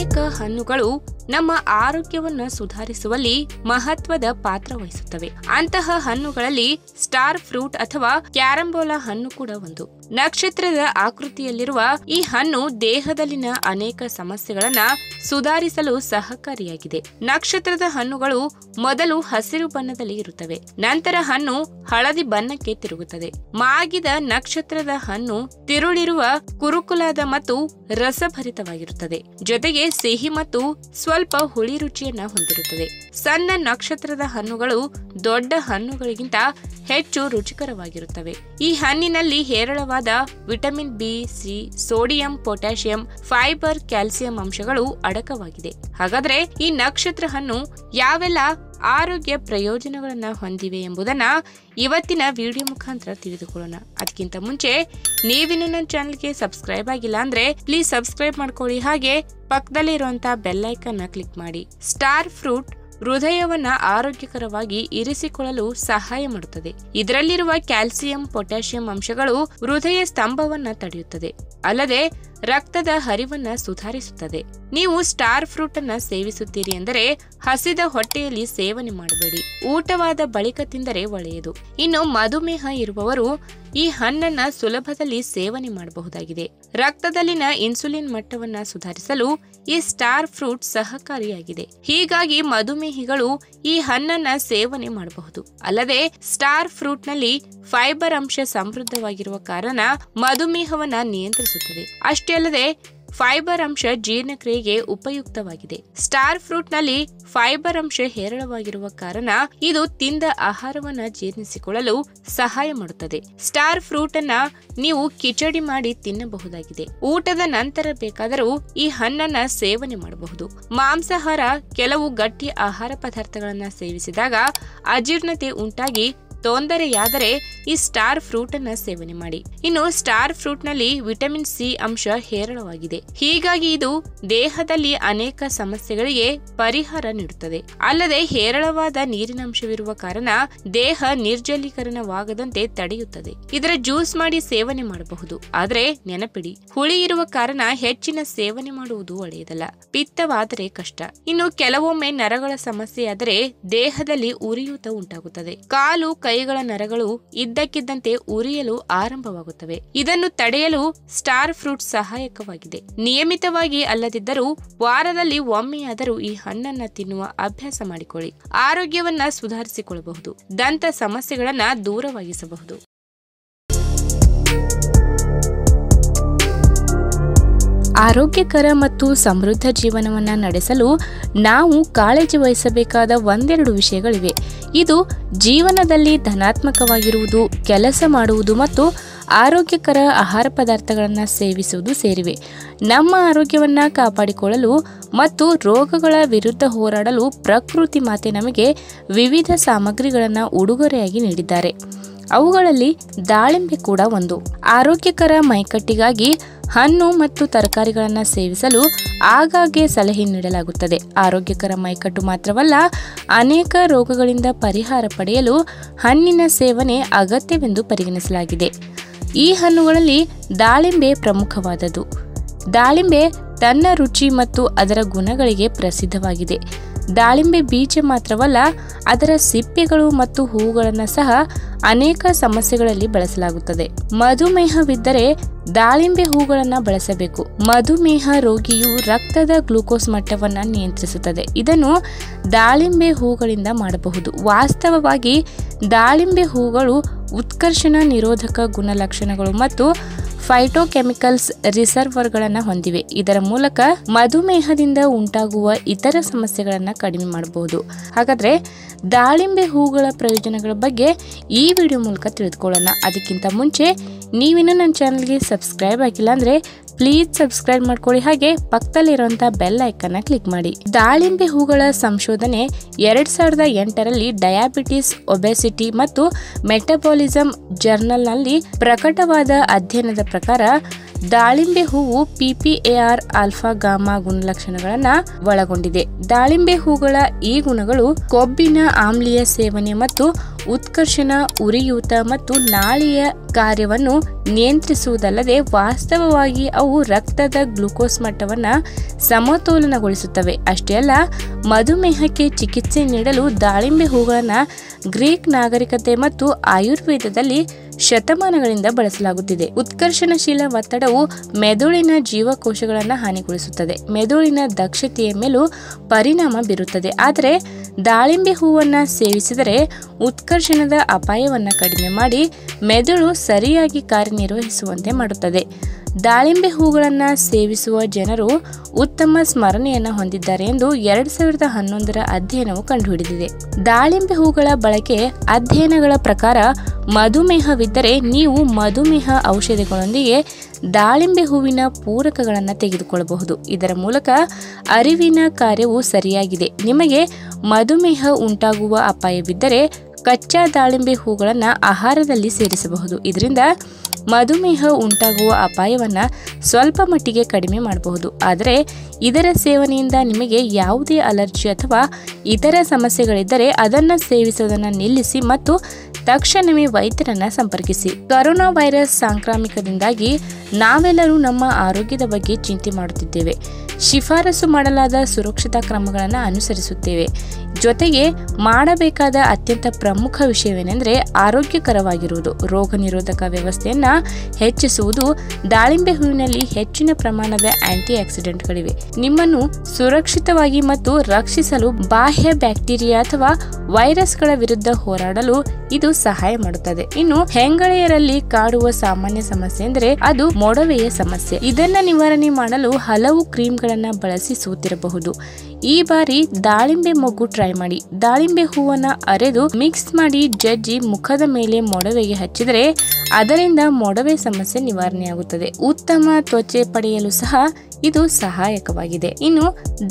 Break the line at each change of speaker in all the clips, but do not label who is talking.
ಅನೇಕ ಹಣ್ಣುಗಳು ನಮ್ಮ ಆರೋಗ್ಯವನ್ನ ಸುಧಾರಿಸುವಲ್ಲಿ ಮಹತ್ವದ ಪಾತ್ರ ವಹಿಸುತ್ತವೆ. ಅಂತಹ ಹಣ್ಣುಗಳಲ್ಲಿ ಸ್ಟಾರ್ ಫ್ರೂಟ್ ಅಥವಾ ಕ್ಯಾರಂಬೋಲಾ ಹಣ್ಣು ಕೂಡ ಒಂದು. ನಕ್ಷತ್ರದ ಆಕೃತಿಯಲ್ಲಿರುವ ಈ ಹಣ್ಣು ದೇಹದಲ್ಲಿನ ಅನೇಕ ಸಮಸ್ಯೆಗಳನ್ನ ಸುಧಾರಿಸಲು ಸಹಕಾರಿಯಾಗಿದೆ. ನಕ್ಷತ್ರದ ಹಣ್ಣುಗಳು ಮೊದಲು ಹಸಿರು ಬಣ್ಣದಲ್ಲಿ ಇರುತ್ತವೆ, ನಂತರ ಹಣ್ಣು ಹಳದಿ ಬಣ್ಣಕ್ಕೆ ತಿರುಗುತ್ತದೆ. ಮಾಗಿದ ನಕ್ಷತ್ರದ ಹಣ್ಣು ತಿರುಳಿರುವ ಕುರುಕುಲಾದ ಮತ್ತು ರಸಭರಿತವಾಗಿರುತ್ತದೆ, ಜೊತೆಗೆ ಸಿಹಿ ಮತ್ತು ಸ್ವಲ್ಪ ಹುಳಿ ರುಚಿಯನ್ನ ಹೊಂದಿರುತ್ತದೆ. ಸಣ್ಣ ನಕ್ಷತ್ರದ ಹಣ್ಣುಗಳು ದೊಡ್ಡ ಹಣ್ಣುಗಳಿಗಿಂತ ಹೆಚ್ಚು ರುಚಿಕರವಾಗಿರುತ್ತವೆ. ಈ ಹಣ್ಣಿನಲ್ಲಿ ಹೇರಳವಾದ vitamin B, C, sodium, potassium, fibre, calcium ಅಂಶಗಳು ಅಡಕವಾಗಿದೆ. ಹಾಗಾದ್ರೆ ಈ ನಕ್ಷತ್ರ ಹಣ್ಣು ಯಾವೆಲ್ಲ ಆರೋಗ್ಯ ಪ್ರಯೋಜನಗಳನ್ನ ಹೊಂದಿವೆ ಎಂಬುದನ್ನ ಇವತ್ತಿನ ವಿಡಿಯೋ ಮುಖಾಂತರ ತಿಳಿದುಕೊಳ್ಳೋಣ. ಅದಕ್ಕಿಂತ ಮುಂಚೆ ನೀವಿನ್ನು ನನ್ನ ಚಾನೆಲ್ಗೆ ಸಬ್ಸ್ಕ್ರೈಬ್ ಆಗಿಲ್ಲ ಅಂದ್ರೆ ಪ್ಲೀಸ್ ಸಬ್ಸ್ಕ್ರೈಬ್ ಮಾಡ್ಕೊಳ್ಳಿ, ಹಾಗೆ ಪಕ್ಕದಲ್ಲಿ ಇರುವಂತಹ ಬೆಲ್ ಐಕಾನ್ ಕ್ಲಿಕ್ ಮಾಡಿ. ಸ್ಟಾರ್ ಫ್ರೂಟ್ ಹೃದಯವನ್ನ ಆರೋಗ್ಯಕರವಾಗಿ ಇರಿಸಿಕೊಳ್ಳಲು ಸಹಾಯ ಮಾಡುತ್ತದೆ. ಇದರಲ್ಲಿರುವ ಕ್ಯಾಲ್ಸಿಯಂ, ಪೊಟ್ಯಾಷಿಯಂ ಅಂಶಗಳು ಹೃದಯ ಸ್ತಂಭವನ್ನ ತಡೆಯುತ್ತದೆ, ಅಲ್ಲದೆ ರಕ್ತದ ಹರಿವನ್ನ ಸುಧಾರಿಸುತ್ತದೆ. ನೀವು ಸ್ಟಾರ್ ಫ್ರೂಟ್ ಅನ್ನ ಸೇವಿಸುತ್ತೀರಿ ಎಂದರೆ ಹಸಿದ ಹೊಟ್ಟೆಯಲ್ಲಿ ಸೇವನೆ ಮಾಡಬೇಡಿ, ಊಟವಾದ ಬಳಿಕ ತಿಂದರೆ ಒಳ್ಳೆಯದು. ಇನ್ನು ಮಧುಮೇಹ ಇರುವವರು ಈ ಹಣ್ಣನ್ನ ಸುಲಭದಲ್ಲಿ ಸೇವನೆ ಮಾಡಬಹುದಾಗಿದೆ. ರಕ್ತದಲ್ಲಿನ ಇನ್ಸುಲಿನ್ ಮಟ್ಟವನ್ನ ಸುಧಾರಿಸಲು ಈ ಸ್ಟಾರ್ ಫ್ರೂಟ್ ಸಹಕಾರಿಯಾಗಿದೆ. ಹೀಗಾಗಿ ಮಧುಮೇಹಿಗಳು ಈ ಹಣ್ಣನ್ನ ಸೇವನೆ ಮಾಡಬಹುದು. ಅಲ್ಲದೆ ಸ್ಟಾರ್ ಫ್ರೂಟ್ ನಲ್ಲಿ ಫೈಬರ್ ಅಂಶ ಸಮೃದ್ಧವಾಗಿರುವ ಕಾರಣ ಮಧುಮೇಹವನ್ನ ನಿಯಂತ್ರಿಸುತ್ತದೆ. ಅಷ್ಟೇ ಅಲ್ಲದೆ ಫೈಬರ್ ಅಂಶ ಜೀರ್ಣಕ್ರಿಯೆಗೆ ಉಪಯುಕ್ತವಾಗಿದೆ. ಸ್ಟಾರ್ ಫ್ರೂಟ್ ನಲ್ಲಿ ಫೈಬರ್ ಅಂಶ ಹೇರಳವಾಗಿರುವ ಕಾರಣ ಇದು ತಿಂದ ಆಹಾರವನ್ನ ಜೀರ್ಣಿಸಿಕೊಳ್ಳಲು ಸಹಾಯ ಮಾಡುತ್ತದೆ. ಸ್ಟಾರ್ ಫ್ರೂಟ್ ಅನ್ನ ನೀವು ಕಿಚಡಿ ಮಾಡಿ ತಿನ್ನಬಹುದಾಗಿದೆ. ಊಟದ ನಂತರ ಬೇಕಾದರೂ ಈ ಹಣ್ಣನ್ನ ಸೇವನೆ ಮಾಡಬಹುದು. ಮಾಂಸಾಹಾರ ಕೆಲವು ಗಟ್ಟಿ ಆಹಾರ ಪದಾರ್ಥಗಳನ್ನ ಸೇವಿಸಿದಾಗ ಅಜೀರ್ಣತೆ ಉಂಟಾಗಿ ತೊಂದರೆಯಾದರೆ ಈ ಸ್ಟಾರ್ ಫ್ರೂಟ್ ಅನ್ನ ಸೇವನೆ ಮಾಡಿ. ಇನ್ನು ಸ್ಟಾರ್ ಫ್ರೂಟ್ ನಲ್ಲಿ ವಿಟಮಿನ್ ಸಿ ಅಂಶ ಹೇರಳವಾಗಿದೆ, ಹೀಗಾಗಿ ಇದು ದೇಹದಲ್ಲಿ ಅನೇಕ ಸಮಸ್ಯೆಗಳಿಗೆ ಪರಿಹಾರ ನೀಡುತ್ತದೆ. ಅಲ್ಲದೆ ಹೇರಳವಾದ ನೀರಿನಂಶವಿರುವ ಕಾರಣ ದೇಹ ನಿರ್ಜಲೀಕರಣವಾಗದಂತೆ ತಡೆಯುತ್ತದೆ. ಇದರ ಜ್ಯೂಸ್ ಮಾಡಿ ಸೇವನೆ ಮಾಡಬಹುದು, ಆದ್ರೆ ನೆನಪಿಡಿ, ಹುಳಿ ಇರುವ ಕಾರಣ ಹೆಚ್ಚಿನ ಸೇವನೆ ಮಾಡುವುದು ಒಳ್ಳೆಯದಲ್ಲ, ಪಿತ್ತವಾದರೆ ಕಷ್ಟ. ಇನ್ನು ಕೆಲವೊಮ್ಮೆ ನರಗಳ ಸಮಸ್ಯೆಯಾದರೆ ದೇಹದಲ್ಲಿ ಉರಿಯೂತ ಉಂಟಾಗುತ್ತದೆ. ಕಾಲು ಕೈಗಳ ನರಗಳು ಇದ್ದಕ್ಕಿದ್ದಂತೆ ಉರಿಯಲು ಆರಂಭವಾಗುತ್ತವೆ. ಇದನ್ನು ತಡೆಯಲು ಸ್ಟಾರ್ ಫ್ರೂಟ್ ಸಹಾಯಕವಾಗಿದೆ. ನಿಯಮಿತವಾಗಿ ಅಲ್ಲದಿದ್ದರೂ ವಾರದಲ್ಲಿ ಒಮ್ಮೆಯಾದರೂ ಈ ಹಣ್ಣನ್ನ ತಿನ್ನುವ ಅಭ್ಯಾಸ ಮಾಡಿಕೊಳ್ಳಿ. ಆರೋಗ್ಯವನ್ನ ಸುಧಾರಿಸಿಕೊಳ್ಳಬಹುದು, ದಂತ ಸಮಸ್ಯೆಗಳನ್ನ ದೂರವಾಗಿಸಬಹುದು. ಆರೋಗ್ಯಕರ ಮತ್ತು ಸಮೃದ್ಧ ಜೀವನವನ್ನ ನಡೆಸಲು ನಾವು ಕಾಳಜಿ ವಹಿಸಬೇಕಾದ ಒಂದೆರಡು ವಿಷಯಗಳಿವೆ. ಇದು ಜೀವನದಲ್ಲಿ ಧನಾತ್ಮಕವಾಗಿರುವುದು, ಕೆಲಸ ಮಾಡುವುದು ಮತ್ತು ಆರೋಗ್ಯಕರ ಆಹಾರ ಪದಾರ್ಥಗಳನ್ನು ಸೇವಿಸುವುದು ಸೇರಿವೆ. ನಮ್ಮ ಆರೋಗ್ಯವನ್ನು ಕಾಪಾಡಿಕೊಳ್ಳಲು ಮತ್ತು ರೋಗಗಳ ವಿರುದ್ಧ ಹೋರಾಡಲು ಪ್ರಕೃತಿ ಮಾತೆ ನಮಗೆ ವಿವಿಧ ಸಾಮಗ್ರಿಗಳನ್ನು ಉಡುಗೊರೆಯಾಗಿ ನೀಡಿದ್ದಾರೆ. ಅವುಗಳಲ್ಲಿ ದಾಳಿಂಬೆ ಕೂಡ ಒಂದು. ಆರೋಗ್ಯಕರ ಮೈಕಟ್ಟಿಗಾಗಿ ಹಣ್ಣು ಮತ್ತು ತರಕಾರಿಗಳನ್ನು ಸೇವಿಸಲು ಆಗಾಗ್ಗೆ ಸಲಹೆ ನೀಡಲಾಗುತ್ತದೆ. ಆರೋಗ್ಯಕರ ಮೈಕಟ್ಟು ಮಾತ್ರವಲ್ಲ, ಅನೇಕ ರೋಗಗಳಿಂದ ಪರಿಹಾರ ಪಡೆಯಲು ಹಣ್ಣಿನ ಸೇವನೆ ಅಗತ್ಯವೆಂದು ಪರಿಗಣಿಸಲಾಗಿದೆ. ಈ ಹಣ್ಣುಗಳಲ್ಲಿ ದಾಳಿಂಬೆ ಪ್ರಮುಖವಾದದ್ದು. ದಾಳಿಂಬೆ ತನ್ನ ರುಚಿ ಮತ್ತು ಅದರ ಗುಣಗಳಿಗೆ ಪ್ರಸಿದ್ಧವಾಗಿದೆ. ದಾಳಿಂಬೆ ಬೀಜ ಮಾತ್ರವಲ್ಲ, ಅದರ ಸಿಪ್ಪೆಗಳು ಮತ್ತು ಹೂಗಳನ್ನು ಸಹ ಅನೇಕ ಸಮಸ್ಯೆಗಳಲ್ಲಿ ಬಳಸಲಾಗುತ್ತದೆ. ಮಧುಮೇಹವಿದ್ದರೆ ದಾಳಿಂಬೆ ಹೂಗಳನ್ನು ಬಳಸಬೇಕು. ಮಧುಮೇಹ ರೋಗಿಯು ರಕ್ತದ ಗ್ಲೂಕೋಸ್ ಮಟ್ಟವನ್ನು ನಿಯಂತ್ರಿಸುತ್ತದೆ. ಇದನ್ನು ದಾಳಿಂಬೆ ಹೂಗಳಿಂದ ಮಾಡಬಹುದು. ವಾಸ್ತವವಾಗಿ ದಾಳಿಂಬೆ ಹೂಗಳು ಉತ್ಕರ್ಷಣ ನಿರೋಧಕ ಗುಣಲಕ್ಷಣಗಳು ಮತ್ತು ಫೈಟೋಕೆಮಿಕಲ್ಸ್ ರಿಸರ್ವರ್ಗಳನ್ನು ಹೊಂದಿವೆ. ಇದರ ಮೂಲಕ ಮಧುಮೇಹದಿಂದ ಉಂಟಾಗುವ ಇತರ ಸಮಸ್ಯೆಗಳನ್ನು ಕಡಿಮೆ ಮಾಡಬಹುದು. ಹಾಗಾದ್ರೆ ದಾಳಿಂಬೆ ಹೂಗಳ ಪ್ರಯೋಜನಗಳ ಬಗ್ಗೆ ಈ ವಿಡಿಯೋ ಮೂಲಕ ತಿಳಿದುಕೊಳ್ಳೋಣ. ಅದಕ್ಕಿಂತ ಮುಂಚೆ ನೀವಿನ್ನೂ ನನ್ನ ಚಾನಲ್ಗೆ ಸಬ್ಸ್ಕ್ರೈಬ್ ಆಗಿಲ್ಲ ಅಂದ್ರೆ ಪ್ಲೀಸ್ ಸಬ್ಸ್ಕ್ರೈಬ್ ಮಾಡ್ಕೊಳ್ಳಿ, ಹಾಗೆ ಪಕ್ಕದಲ್ಲಿರುವಂಥ ಬೆಲ್ ಐಕನ್ನ ಕ್ಲಿಕ್ ಮಾಡಿ. ದಾಳಿಂಬೆ ಹೂಗಳ ಸಂಶೋಧನೆ 2008ರಲ್ಲಿ ಡಯಾಬಿಟಿಸ್, ಒಬೆಸಿಟಿ ಮತ್ತು ಮೆಟಬಾಲಿಸಮ್ ಜರ್ನಲ್ನಲ್ಲಿ ಪ್ರಕಟವಾದ ಅಧ್ಯಯನದ ಪ್ರಕಾರ ದಾಳಿಂಬೆ ಹೂವು PPAR ಆಲ್ಫಾ ಗಾಮಾ ಗುಣಲಕ್ಷಣಗಳನ್ನು ಒಳಗೊಂಡಿದೆ. ದಾಳಿಂಬೆ ಹೂಗಳ ಈ ಗುಣಗಳು ಕೊಬ್ಬಿನ ಆಮ್ಲೀಯ ಸೇವನೆ ಮತ್ತು ಉತ್ಕರ್ಷಣ, ಉರಿಯೂತ ಮತ್ತು ನಾಳಿಯ ಕಾರ್ಯವನ್ನು ನಿಯಂತ್ರಿಸುವುದಲ್ಲದೆ ವಾಸ್ತವವಾಗಿ ಅವು ರಕ್ತದ ಗ್ಲೂಕೋಸ್ ಮಟ್ಟವನ್ನು ಸಮತೋಲನಗೊಳಿಸುತ್ತವೆ. ಅಷ್ಟೇ ಅಲ್ಲ, ಮಧುಮೇಹಕ್ಕೆ ಚಿಕಿತ್ಸೆ ನೀಡಲು ದಾಳಿಂಬೆ ಹೂಗಳನ್ನು ಗ್ರೀಕ್ ನಾಗರಿಕತೆ ಮತ್ತು ಆಯುರ್ವೇದದಲ್ಲಿ ಶತಮಾನಗಳಿಂದ ಬಳಸಲಾಗುತ್ತಿದೆ. ಉತ್ಕರ್ಷಣಶೀಲ ಒತ್ತಡವು ಮೆದುಳಿನ ಜೀವಕೋಶಗಳನ್ನು ಹಾನಿಗೊಳಿಸುತ್ತದೆ, ಮೆದುಳಿನ ದಕ್ಷತೆಯ ಮೇಲೂ ಪರಿಣಾಮ ಬೀರುತ್ತದೆ. ಆದರೆ ದಾಳಿಂಬೆ ಹೂವನ್ನು ಸೇವಿಸಿದರೆ ಉತ್ಕರ್ಷಣದ ಅಪಾಯವನ್ನು ಕಡಿಮೆ ಮಾಡಿ ಮೆದುಳು ಸರಿಯಾಗಿ ಕಾರ್ಯನಿರ್ವಹಿಸುವಂತೆ ಮಾಡುತ್ತದೆ. ದಾಳಿಂಬೆ ಹೂಗಳನ್ನು ಸೇವಿಸುವ ಜನರು ಉತ್ತಮ ಸ್ಮರಣೆಯನ್ನು ಹೊಂದಿದ್ದಾರೆ ಎಂದು 2011ರ ಅಧ್ಯಯನವು ಕಂಡುಹಿಡಿದಿದೆ. ದಾಳಿಂಬೆ ಹೂಗಳ ಬಳಕೆ ಅಧ್ಯಯನಗಳ ಪ್ರಕಾರ ಮಧುಮೇಹವಿದ್ದರೆ ನೀವು ಮಧುಮೇಹ ಔಷಧಿಗಳೊಂದಿಗೆ ದಾಳಿಂಬೆ ಹೂವಿನ ಪೂರಕಗಳನ್ನು ತೆಗೆದುಕೊಳ್ಳಬಹುದು. ಇದರ ಮೂಲಕ ಅರಿವಿನ ಕಾರ್ಯವು ಸರಿಯಾಗಿದೆ. ನಿಮಗೆ ಮಧುಮೇಹ ಉಂಟಾಗುವ ಅಪಾಯವಿದ್ದರೆ ಕಚ್ಚಾ ದಾಳಿಂಬೆ ಹೂಗಳನ್ನು ಆಹಾರದಲ್ಲಿ ಸೇರಿಸಬಹುದು. ಇದರಿಂದ ಮಧುಮೇಹ ಉಂಟಾಗುವ ಅಪಾಯವನ್ನು ಸ್ವಲ್ಪ ಮಟ್ಟಿಗೆ ಕಡಿಮೆ ಮಾಡಬಹುದು. ಆದರೆ ಇದರ ಸೇವನೆಯಿಂದ ನಿಮಗೆ ಯಾವುದೇ ಅಲರ್ಜಿ ಅಥವಾ ಇತರ ಸಮಸ್ಯೆಗಳಿದ್ದರೆ ಅದನ್ನು ಸೇವಿಸುವುದನ್ನು ನಿಲ್ಲಿಸಿ ಮತ್ತು ತಕ್ಷಣವೇ ವೈದ್ಯರನ್ನು ಸಂಪರ್ಕಿಸಿ. ಕೊರೋನಾ ವೈರಸ್ ಸಾಂಕ್ರಾಮಿಕದಿಂದಾಗಿ ನಾವೆಲ್ಲರೂ ನಮ್ಮ ಆರೋಗ್ಯದ ಬಗ್ಗೆ ಚಿಂತೆ ಮಾಡುತ್ತಿದ್ದೇವೆ. ಶಿಫಾರಸು ಮಾಡಲಾದ ಸುರಕ್ಷತಾ ಕ್ರಮಗಳನ್ನು ಅನುಸರಿಸುತ್ತೇವೆ. ಜೊತೆಗೆ ಮಾಡಬೇಕಾದ ಅತ್ಯಂತ ಪ್ರಮುಖ ವಿಷಯವೇನೆಂದರೆ ಆರೋಗ್ಯಕರವಾಗಿರುವುದು. ರೋಗ ನಿರೋಧಕ ವ್ಯವಸ್ಥೆಯನ್ನು ಹೆಚ್ಚಿಸುವುದು. ದಾಳಿಂಬೆ ಹೂವಿನಲ್ಲಿ ಹೆಚ್ಚಿನ ಪ್ರಮಾಣದ ಆಂಟಿ ಆಕ್ಸಿಡೆಂಟ್ಗಳಿವೆ. ನಿಮ್ಮನ್ನು ಸುರಕ್ಷಿತವಾಗಿ ಮತ್ತು ರಕ್ಷಿಸಲು ಬಾಹ್ಯ ಬ್ಯಾಕ್ಟೀರಿಯಾ ಅಥವಾ ವೈರಸ್ಗಳ ವಿರುದ್ಧ ಹೋರಾಡಲು ಇದು ಸಹಾಯ ಮಾಡುತ್ತದೆ. ಇನ್ನು ಹೆಂಗಳೆಯರಲ್ಲಿ ಕಾಡುವ ಸಾಮಾನ್ಯ ಸಮಸ್ಯೆ ಎಂದರೆ ಅದು ಮೊಡವೆಯ ಸಮಸ್ಯೆ. ಇದನ್ನ ನಿವಾರಣೆ ಮಾಡಲು ಹಲವು ಕ್ರೀಮ್ಗಳನ್ನ ಬಳಸಿ ಸೋತಿರಬಹುದು. ಈ ಬಾರಿ ದಾಳಿಂಬೆ ಮೊಗ್ಗು ಟ್ರೈ ಮಾಡಿ. ದಾಳಿಂಬೆ ಹೂವನ್ನ ಅರೆದು ಮಿಕ್ಸ್ ಮಾಡಿ ಜಜ್ಜಿ ಮುಖದ ಮೇಲೆ ಮೊಡವೆಗೆ ಹಚ್ಚಿದರೆ ಅದರಿಂದ ಮೊಡವೆ ಸಮಸ್ಯೆ ನಿವಾರಣೆಯಾಗುತ್ತದೆ. ಉತ್ತಮ ತ್ವಚೆ ಪಡೆಯಲು ಸಹ ಇದು ಸಹಾಯಕವಾಗಿದೆ. ಇನ್ನು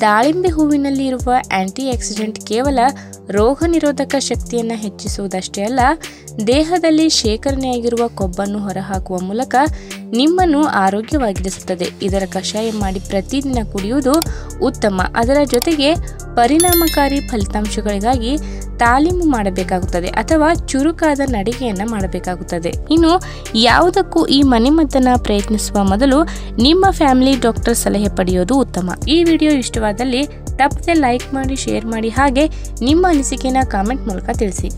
ದಾಳಿಂಬೆ ಹೂವಿನಲ್ಲಿ ಇರುವ ಆಂಟಿ ಆಕ್ಸಿಡೆಂಟ್ ಕೇವಲ ರೋಗ ನಿರೋಧಕ ಶಕ್ತಿಯನ್ನು ಹೆಚ್ಚಿಸುವುದಷ್ಟೇ ಅಲ್ಲ, ದೇಹದಲ್ಲಿ ಶೇಖರಣೆಯಾಗಿರುವ ಕೊಬ್ಬನ್ನು ಹೊರಹಾಕುವ ಮೂಲಕ ನಿಮ್ಮನ್ನು ಆರೋಗ್ಯವಾಗಿರಿಸುತ್ತದೆ. ಇದರ ಕಷಾಯ ಮಾಡಿ ಪ್ರತಿದಿನ ಕುಡಿಯುವುದು ಉತ್ತಮ. ಅದರ ಜೊತೆಗೆ ಪರಿಣಾಮಕಾರಿ ಫಲಿತಾಂಶಗಳಿಗಾಗಿ ತಾಲೀಮು ಮಾಡಬೇಕಾಗುತ್ತದೆ ಅಥವಾ ಚುರುಕಾದ ನಡಿಗೆಯನ್ನು ಮಾಡಬೇಕಾಗುತ್ತದೆ. ಇನ್ನು ಯಾವುದಕ್ಕೂ ಈ ಮನೆಮದ್ದನ್ನು ಪ್ರಯತ್ನಿಸುವ ಮೊದಲು ನಿಮ್ಮ ಫ್ಯಾಮಿಲಿ ಡಾಕ್ಟರ್ ಸಲಹೆ ಪಡೆಯೋದು ಉತ್ತಮ. ಈ ವಿಡಿಯೋ ಇಷ್ಟವಾದಲ್ಲಿ ತಪ್ಪದೆ ಲೈಕ್ ಮಾಡಿ, ಶೇರ್ ಮಾಡಿ, ಹಾಗೆ ನಿಮ್ಮ ಅನಿಸಿಕೆನ ಕಾಮೆಂಟ್ ಮೂಲಕ ತಿಳಿಸಿ.